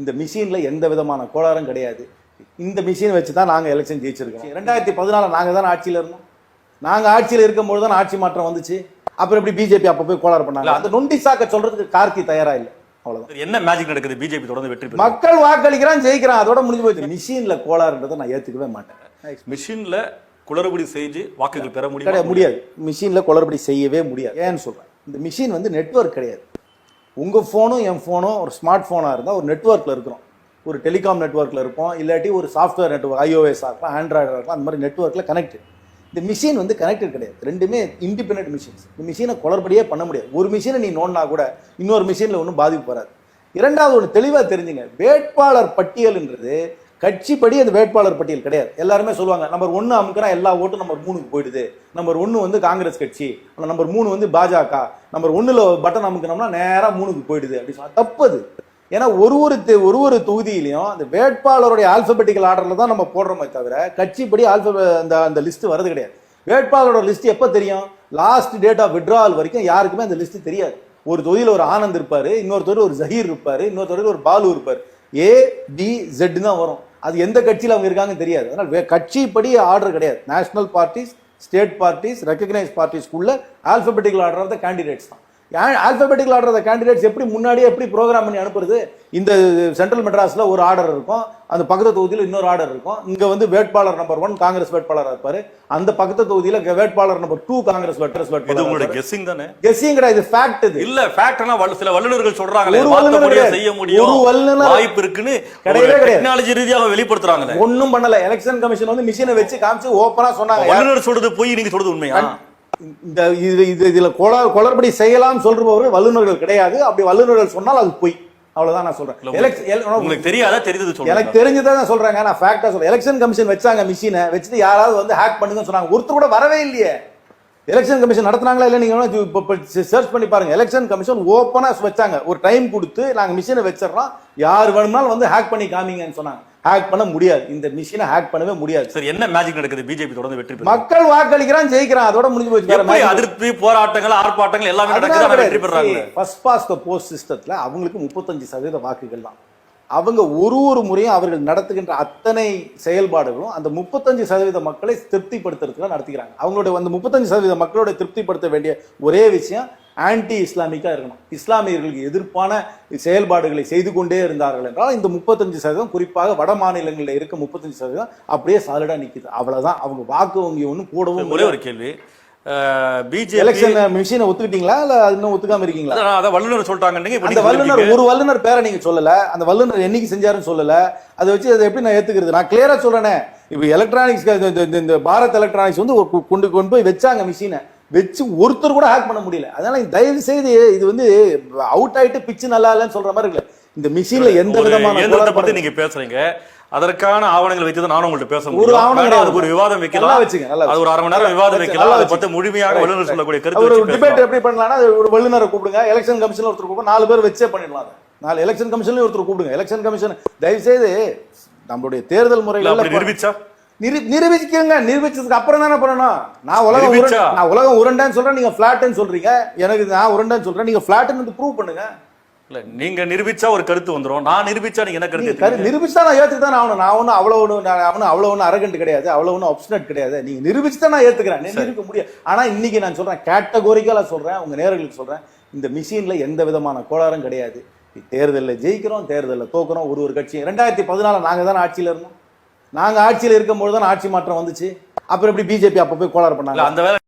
இந்த மிஷின்ல எந்த விதமான கோளாறும் கிடையாது. இந்த மிஷின் வச்சு தான் நாங்கள் எலெக்ஷன் ஜெயிச்சிருக்கோம். 2014 நாங்கள் தான் ஆட்சியில் இருந்தோம். நாங்கள் ஆட்சியில் இருக்கும்போது தான் ஆட்சி மாற்றம் வந்துச்சு. அப்புறம் எப்படி பிஜேபி அப்போ போய் கோளாறு பண்ணாங்க? அந்த நொண்டி சாக்க சொல்றதுக்கு கார்த்தி தயாரா இல்லை. அவ்வளவுதான். என்ன மேஜிக் நடக்குது? பிஜேபி தொடர்ந்து வெற்றி மக்கள் வாக்களிக்கிறான், ஜெயிக்கிறான், அதோட முடிஞ்சு போச்சு. மிஷின்ல கோளாறுன்றதை நான் ஏத்துக்கவே மாட்டேன். மிஷின்ல குளறுபடி செஞ்சு வாக்குகள் பெற முடியாது. மிஷின்ல குளறுபடி செய்யவே முடியாது. ஏன்னு சொல்றேன், இந்த மிஷின் வந்து நெட்வொர்க் கிடையாது. உங்க போனும் என் போனும் ஒரு ஸ்மார்ட் போனா இருந்தா ஒரு நெட்வொர்க்ல இருக்கிறோம். ஒரு டெலிகாம் நெட்வொர்க்ல இருப்போம், இல்லாட்டி ஒரு சாஃப்ட்வேர் நெட்வொர்க், iOS இருக்கலாம், ஆண்ட்ராய்டு இருக்கலாம், அந்த மாதிரி நெட்வொர்க்ல கனெக்டட். இந்த மிஷின் வந்து கனெக்டட் கிடையாது. ரெண்டுமே இண்டிபெண்டன்ட் மிஷின்ஸ். இந்த மிஷினை குளறுபடியே பண்ண முடியாது. ஒரு மிஷினை நீ நோண்டினா கூட இன்னொரு மிஷின்ல ஒன்றும் பாதிப்பு வராது. இரண்டாவது ஒன்று தெளிவாக தெரிஞ்சுங்க, வேட்பாளர் பட்டியல்ன்றது கட்சிப்படி அந்த வேட்பாளர் பட்டியல் கிடையாது. எல்லாருமே சொல்லுவாங்க நம்பர் 1 அமுக்கினா எல்லா ஓட்டும் நம்பர் 3க்கு போயிடுது. நம்பர் 1 வந்து காங்கிரஸ் கட்சி, நம்பர் 3 வந்து பாஜக, நம்பர் 1ல பட்டன் அமுக்கினோம்னா நேராக 3க்கு போயிடுது அப்படின்னு சொன்னா தப்பது. ஏன்னா ஒரு தொகுதியிலையும் அந்த வேட்பாளருடைய ஆல்பபெட்டிக்கல் ஆர்டர்ல தான் நம்ம போடுறோமே தவிர கட்சிப்படி அந்த லிஸ்ட் வரது கிடையாது. வேட்பாளரோட லிஸ்ட் எப்போ தெரியும்? லாஸ்ட் டேட் ஆஃப் விட்ராவல் வரைக்கும் யாருக்குமே அந்த லிஸ்ட் தெரியாது. ஒரு தொகுதியில் ஒரு ஆனந்த் இருப்பாரு, இன்னொரு தொகுதியில் ஒரு ஜஹீர் இருப்பாரு, இன்னொரு தொகுதியில் ஒரு பாலு இருப்பாரு. ABZ தான் வரும். அது எந்த கட்சியில் அவங்க இருக்காங்கன்னு தெரியாது. அதனால கட்சிப்படி ஆர்டர் கிடையாது. National parties, state parties, recognise பார்ட்டிஸ்க்குள்ள alphabetical order of the candidates தான். Alphabetical order of the candidates எப்படி முன்னாடியே எப்படி ப்ரோக்ராம் பண்ணி அனுப்புறது? இந்த சென்ட்ரல் மெட்ராஸ்ல ஒரு ஆர்டர் இருக்கும், அந்த பக்கத்து தொகுதியில் இன்னொரு ஆர்டர் இருக்கும். இங்க வந்து வேட்பாளர் நம்பர் 1 காங்கிரஸ் வேட்பாளர் இருப்பாரு, அந்த பக்கத்து தொகுதியில வேட்பாளர் நம்பர் 2 காங்கிரஸ் வேட்பாளர். இது உங்களுடைய கெஸ்ஸிங் தானே? கெஸ்ஸிங் கிடையாது, ஃபேக்ட். இது இல்ல ஃபேக்ட்னா சில வல்லுநர்கள் சொல்றாங்களே மாத்த செய்ய முடியும், ஒரு வல்லுநர் வாய்ப்பு இருக்குன்னு டெக்னாலஜி ரீதியாக வெளிப்படுத்துறாங்க. ஒண்ணும் பண்ணல. எலெக்ஷன் கமிஷன் வந்து மிஷினை வச்சு காமிச்சு ஓபனா சொன்னாங்க. வல்லுநர் சொல்றது போய் நீங்க சொல்றது உண்மையா? இந்த இதுல குளறுபடி செய்யலாம் சொல்றவர்கள் வல்லுநர்கள் கிடையாது. அப்படி வல்லுநர்கள் சொன்னால் அது பொய். அவ்வளவுதான் நான் சொல்றேன். உங்களுக்கு தெரியாதா? தெரிஞ்சது சொல்றேன். எனக்கு தெரிஞ்சதான் சொல்றேங்க. நான் ஃபேக்டா சொல்றேன். எலெக்ஷன் கமிஷன் வச்சாங்க, மிஷினை வச்சுட்டு யாராவது வந்து ஹேக் பண்ணுங்கன்னு சொன்னாங்க. ஒருத்தர் கூட வரவே இல்லையே. எலெக்ஷன் கமிஷன் நடத்தினாங்களா இல்ல? நீங்க சர்ச் பண்ணி பாருங்க. எலெக்ஷன் கமிஷன் ஓப்பனா வச்சாங்க. ஒரு டைம் கொடுத்து நாங்க மிஷினை வச்சிடறோம், யார் வேணும்னாலும் வந்து ஹேக் பண்ணி காமிங்கன்னு சொன்னாங்க. ஹேக் பண்ண முடியாது. இந்த மிஷினை ஹேக் பண்ணவே முடியாது. சரி, என்ன மேஜிக் நடக்குது? பிஜேபி தொடர்ந்து வெற்றி பெறும். மக்கள் வாக்களிக்கிறான், ஜெயிக்கிறான், அதோட முடிஞ்சு போச்சு. அதிருப்தி, போராட்டங்கள், ஆர்ப்பாட்டங்கள் எல்லாமே நடக்குது, வெற்றி பெறாங்க. ஃபர்ஸ்ட் பாஸ்ட் தி போஸ்ட் சிஸ்டத்துல அவங்களுக்கு 35% வாக்குகள் தான். அவங்க ஒரு முறையும் அவர்கள் நடத்துகின்ற அத்தனை செயல்பாடுகளும் அந்த 35% மக்களை திருப்திப்படுத்துறதுக்கு நடத்துகிறாங்க. அவங்களோட அந்த 35% மக்களோட திருப்திப்படுத்த வேண்டிய ஒரே விஷயம் ஆன்டி இஸ்லாமிக்கா இருக்கணும். இஸ்லாமியர்களுக்கு எதிர்ப்பான செயல்பாடுகளை செய்து கொண்டே இருந்தார்கள் என்றால் இந்த 35% குறிப்பாக வட மாநிலங்களில் இருக்க 35% அப்படியே சாலிடா நிக்குது. அவ்வளவுதான். அவங்க வாக்கு வங்கி ஒன்றும் கூடவும். ஒரே ஒரு கேள்வி, பிஜேபி எலெக்ஷன் மிஷினை ஒத்துக்கிட்டீங்களா இல்ல இன்னும் ஒத்துக்காம இருக்கீங்களா? அத வல்லுநர் சொல்லிட்டாங்க. அந்த வல்லுநர் ஒரு வல்லுநர் பேரை நீங்க சொல்லல, அந்த வல்லுநர் என்னைக்கு செஞ்சாருன்னு சொல்லல. அதை வச்சு அதை எப்படி நான் ஏத்துக்கிறது? நான் கிளியரா சொல்றேனே. இப்ப எலக்ட்ரானிக்ஸ் இந்த பாரத் எலக்ட்ரானிக்ஸ் வந்து கொண்டு போய் வச்சாங்க மிஷினை வச்சு, ஒருத்தர் கூட ஹேக் பண்ண முடியல. அதனால தயவு செய்து இது வந்து அவுட் ஆயிட்டு பிச்சு நல்லா இல்லைன்னு சொல்ற மாதிரி இருக்குல்ல. இந்த மிஷின்ல எந்த விதமான பத்தி நீங்க பேசுறீங்க, அதற்கான ஆவணங்கள் வச்சு நானும் உங்கள்ட்ட பேச முடியும். ஒரு விவாதம் வைக்கலாம், அது ஒரு 1/2 மணி நேரம் விவாதம் வைக்கலாம். அதை பத்தி முழுமையாக வல்லுநர் சொல்லக்கூடிய கருத்து ஒரு டிபேட் எப்படி பண்ணலாம்னா, ஒரு வல்லுநரை கூப்பிடுங்க, எலெக்ஷன் கமிஷன்ல ஒருத்தர் கூப்பிடுங்க, 4 பேர் வச்சே பண்ணிடலாம். 4 எலெக்ஷன் கமிஷன்ல ஒருத்தர் கூப்பிடுங்க. எலெக்ஷன் கமிஷன் தயவு செய்து நம்மளுடைய தேர்தல் முறைகள் நிரூபிச்சா நிரூபிச்சுக்கங்க. நிரூபிச்சதுக்கு அப்புறம் தானே பண்ணணும். நான் உலகம் உருண்டைன்னு சொல்றேன், நீங்க பிளாட்னு சொல்றீங்க. எனக்கு நான் உருண்டைன்னு சொல்றேன், நீங்க பிளாட்னு ப்ரூவ் பண்ணுங்க. இல்ல, நீங்க நிரூபிச்சா ஒரு கருத்து வந்துரும், நான் நிரூபிச்சா நீங்க என்ன கருத்து? நிரூபிச்சா நான் ஏத்துக்கிட்டா ஆகணும். நான் ஒன்னும் அவ்வளவு ஒன்னும் அரகண்ட் கிடையாது, அவ்வளவு ஒன்னும் அப்சனட் கிடையாது. நீங்க நிரூபிச்சுதான் நான் ஏத்துக்கிறேன், நிரூபிக்க முடியாது. ஆனா இன்னைக்கு நான் சொல்றேன், கேட்டகோரிக்கலா சொல்றேன், உங்க நேயர்களுக்கு சொல்றேன், இந்த மிஷின்ல எந்த விதமான கோளாறும் கிடையாது. தேர்தலில் ஜெயிக்கிறோம், தேர்தலில் தோக்குறோம். ஒரு கட்சி 2014 நாங்க தான் ஆட்சியில இருந்தோம். நாங்க ஆட்சியில் இருக்கும்போது தான் ஆட்சி மாற்றம் வந்துச்சு. அப்புறம் எப்படி பிஜேபி அப்ப போய் கோளாறு பண்ணாங்க? அந்த வேலை